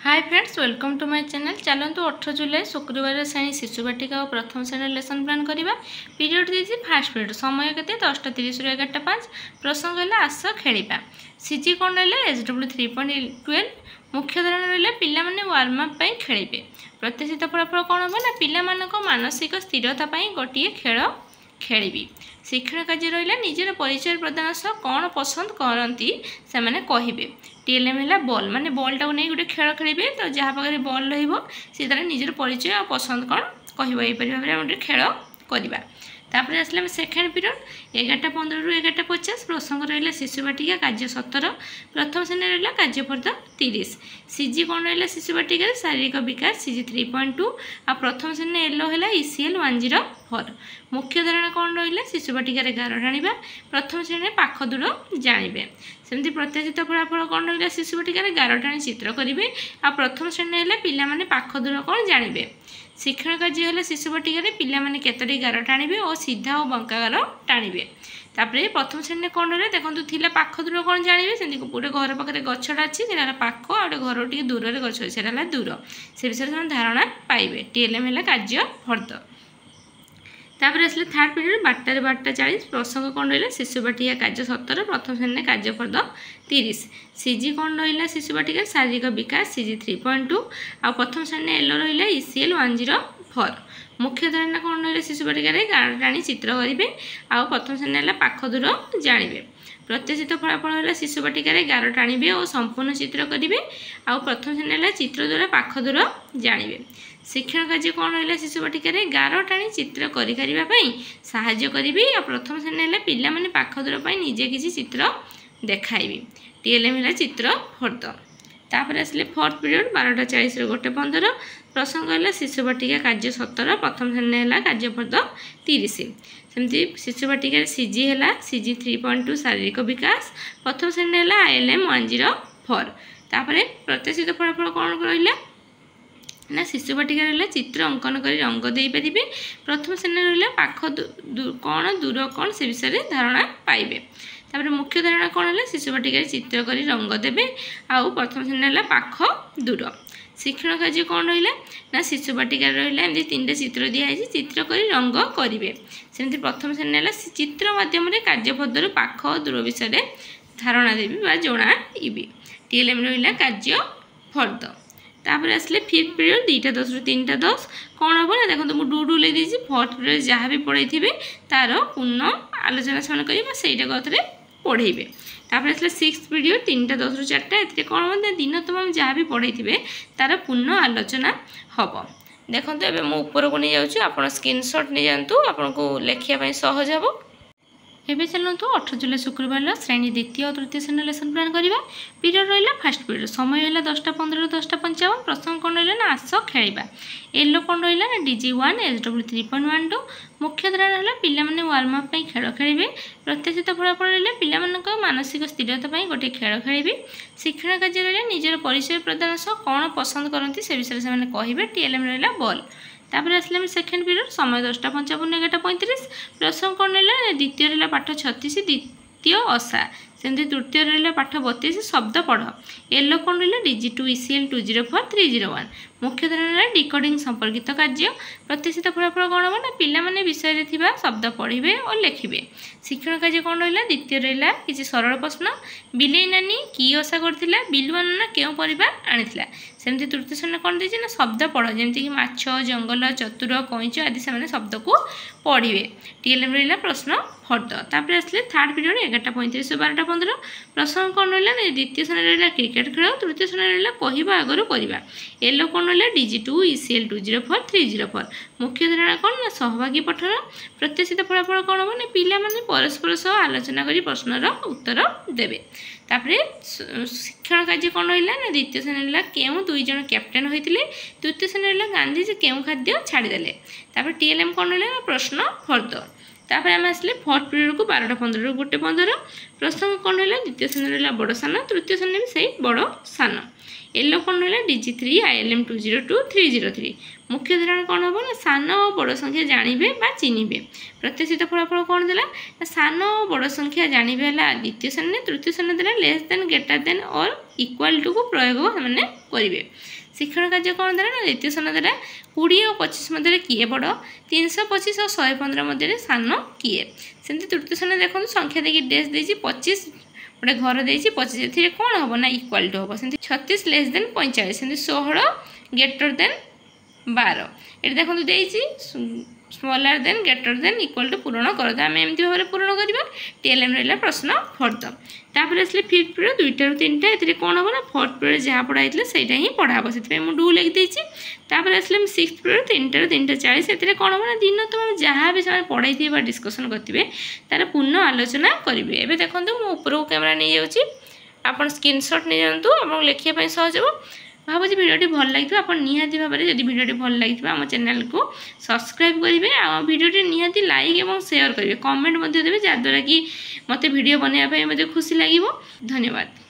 Hi friends, welcome to my channel. चलतु 18 जुलाई शुक्रवार श्रेणी शिशु बाटिका और प्रथम श्रेणी लेसन प्लान करवा। पीरियड दी फास्ट पीरियड समय के 10:30 रु 11:05। प्रसंग है आस खेलिबा। सीजी कौन रहा SW 3.12। मुख्य धारणा रहा पिला माने वार्म अप खेलिबे। प्रत्याशित फलाफल कौन हम ना पिला मानसिक स्थिरता गोटे खेल खेलिबी। शिक्षण कार्य रहा निजर परिचय प्रदान सह कौन पसंद करती से मैंने कहे। टीएलएम है बॉल माने बॉल टाक नहीं गोटे खेल खेलिबे। तो जहाँ पाखे बॉल रही निजर परिचय और पसंद कौन कह गोटे खेल करवा। तापर आसला सेकेंड पीरियड 11:15 रु 11:50। प्रसंग रहा शिशु बाटिका कार्य 17। प्रथम श्रेणी रहा कार्यफर्द 30। सीजी कौन रहा शिशु बाटिका शारीरिक विकास सीजी 3.2 आ प्रथम श्रेणी एलो है ECL 104। मुख्य धारणा कौन रहा शिशु बाटिकार गार टाणिबा। प्रथम श्रेणी पाख दूर जानिबे। सेमती प्रत्याशित फलाफल कौन रहा शिशु बाटिकार गार टाणी चित्र करेंगे। आ प्रथम श्रेणी है पिला माने पाख दूर कौन जानिबे। शिक्षण कार्य है शिशु बाटिकार पिला माने केतोटी गार टाणिबे और सीधा और बंका गार टाणिबे। तापर प्रथम श्रेणी कौन रहा देखो थिला पाख दूर कौन जानिबे। सेमती गोटे घर पाखे गछटा अच्छी से पाख और घर टी दूर गछ से दूर से विषय से धारणा पाइबे। टीएलएम है कार्य फर्द। तापर आसले थर्ड पीरियड 12:40। प्रसंग कौन रहा शिशु बाटिका कार्य 17। प्रथम श्रेणी कार्यफर्द 30। सीजी कौन रहा शिशु बाटिका शारीरिक विकास सीजी 3.2 आ प्रथम श्रेणी एलो रहा ECL 104। मुख्य धारणा कौन रहा शिशु बाटिकार गार टाणी चित्र करेंगे। आ प्रथम श्रेणी है पाख दूर जानिबे। प्रत्याशित फलाफल है शिशु बाटिकार गार टाणिबे और संपूर्ण चित्र करेंगे। आ प्रथम श्रेणी है चित्र द्वारा पाख दूर जानिबे। शिक्षण कार्य कौन रहा शिशु बाटिकार गार टाणी चित्र साहाय्य करेंगे। आ प्रथम श्रेणी है पिला माने पाख दूर निजे किसी चित्र देखाइबे। टीएलएम है चित्र फर्द। तापर आसले फोर्थ पीरियड 12:40 रु 1:15। प्रसंग है शिशु बाटिका कार्य 17। प्रथम श्रेणी है कार्यफर्द 30। सेमती शिशु बाटिकार सीजी है सीजी 3.2 शारीरिक विकास। प्रथम श्रेणी है ILM 104। तापर प्रत्याशित फलाफल कौन रहा ना शिशु बाटिकार रहा चित्र अंकन कर रंग दे पारे। प्रथम श्रेणी रहा पाख कौन दूर कौन से विषय धारणा पाइबे। तापर मुख्य धारणा कौन है शिशु बाटिकार चित्र कर रंग देवे। आउ प्रथम श्रेणी है पाख दूर। शिक्षण कार्य कौन रहा ना शिशु बाटिकार रहा एमती 3टा चित्र दिखाई चित्र कर रंग करेंगे। सेमती प्रथम श्रेणी है चित्र माध्यम कार्यपद्धर पाख और दूर विषय धारणा देवी जनाइबे। टीएलएम रहा कार्य फर्द। तापर आसले फिफ्थ पीरियड 2:10 रु 3:10। कौन हम ना देखो मुझे डू ले दी। फोर्थ पीरियड जहाँ भी पढ़ाई तार पूर्ण आलोचना से करेंगे पढ़ेबे। तापर आसले सिक्स्थ पीरियड 3:10 रु 4टा। ए कौन हम दिन तुम जहाँ भी पढ़ाई तार पूर्ण आलोचना हम। देखो ये मुझे ऊपर को नहीं जाऊँ आप स्क्रीनशॉट नहीं जातु आपको लेखापी सहज हम। एवं चलतु 18 जुलाई शुक्रवार श्रेणी द्वितीय और तृतीय श्रेणी लेसन प्लान करवा। पीरियड रहा फास्ट पीरियड समय है 10:15 रु 10:55। प्रसंग कौन रहा ना आस खेलिबा। एलो कौन रहा ना DG 1 SW 3.12। मुख्य धारणा है पिला माने वार्म अप खेल खेलिबे। प्रत्याशित फलाफल रहा पिला मानसिक स्थिरता गोटे खेल खेलिबे। शिक्षण कार्य रहा निजर परिचय प्रदान सह कौन पसंद करती से विषय से कहे। टीएलएम रहा बॉल। तापर आसले सेकेंड पीरियड समय 10:55 11:35। प्रसंग कौन रहा द्वितीय रहा पाठ 36 द्वितीय असा। सेमती तृतीय रहा पाठ 32 शब्द पढ़। एलो कौन रहा DG 2 ECL 204 301। मुख्य धारणा डिकोडिंग संपर्कित कार्य। प्रत्याशित फलाफल कौन हम ना पिला माने विषय थिबा शब्द पढ़े और लिखिबे। शिक्षण कार्य कौन रहा द्वितीय रहा किसी सरल प्रश्न। बिलेई नानी कि ओषा करथिला बिलुआ नाना केउ परिबा आनिथिला। सेमती तृतीय श्रेणी कौन देछि ना शब्द पढ़ जेमती माछ जंगल चतुर कईच आदि से शब्द को पढ़े। टीएलएम रहा प्रश्न फर्द। तापर आसले थर्ड पीरियड 11:35 रु 12:15। प्रसंग कौन रहा द्वितीय श्रेणी रहा क्रिकेट खेल। तृतीय श्रेणी रहा कहवा आगर करवा। एलो कौन रहा DG 2 ECL 204 304। मुख्य धारणा कौन ना सहभागी पठन। प्रत्याशित फलाफल कौन हम ना पिला माने परस्पर सह आलोचना करी प्रश्नर उत्तर देवे। तापर शिक्षण कार्य कौन रहा ना द्वितीय श्रेणी रहा केउ 2 जन कैप्टेन होते। तृतीय श्रेणी रहा गांधीजी केउ खाद्य छाड़देले। तापर टीएलएम कौन रहा प्रश्न फर्द। तापर आम आसले फोर्थ पीरियड को 12:15 रु 1:15। प्रसंग कौन रहा द्वितीय श्रेणी रहा बड़ सान। तृतीय श्रेणी भी सही बड़ सान। येलो कौन रहा DG3 ILM 202-303 मुख्य धारणा कौन हम ना सान और बड़ संख्या जानवे चिन्हे प्रत्याशित फलाफल कौन देला सान और बड़ संख्या जानवे है द्वितीय श्रेणी तृतीय श्रेणी देला लेस देन ग्रेटर देन और इक्वाल टू को प्रयोग मैंने करेंगे शिक्षण कार्य कौन देला ना द्वितीय श्रेणी देला 20 और 25 मध्य किए बड़ 325 और 115 मध्य सान किए सेमती तृतीय श्रेणी देखो संख्या देखिए डेस देती 25 गोटे घर देती 25 ए कौन हम ना इक्वाल टू हम सेमती 36 लेस देन 45 सेमती 16 ग्रेटर देन 12 ये देखो देती smaller than greater than equal to पूरण कर आम एमती भाव में पूरण करवा टीएलएम रहा प्रश्न फर्द तापर आसले फिफ्थ पीरियड 2टा ରୁ 3टा ये कौन हम ना फोर्थ पीरियड जहाँ पढ़ाई से पढ़ा हम से मुझे डू लिखी तापर आसले सिक्स्थ पीरियड 3टा ରୁ 3टा 40 कौन हम ना दिन तुम जहाँ भी से पढ़ाई डिस्कसन करेंगे तार पूर्ण आलोचना करेंगे एवं देखो मुझे उपरको कैमेरा नहीं जाऊँगी आप स्क्रीनशॉट नहीं जातु आप लिखापी सहज हो भावुँ भिडियोटी भल लगे आप निहाती भाव में जब भिडियोटी भल लगे आम चैनल को सब्सक्राइब करेंगे आ भिडियोटी निहाती लाइक और शेयर करेंगे कमेंट देवे जहाँद्वारा कि मत भिडियो बनवाई खुशी लगे धन्यवाद।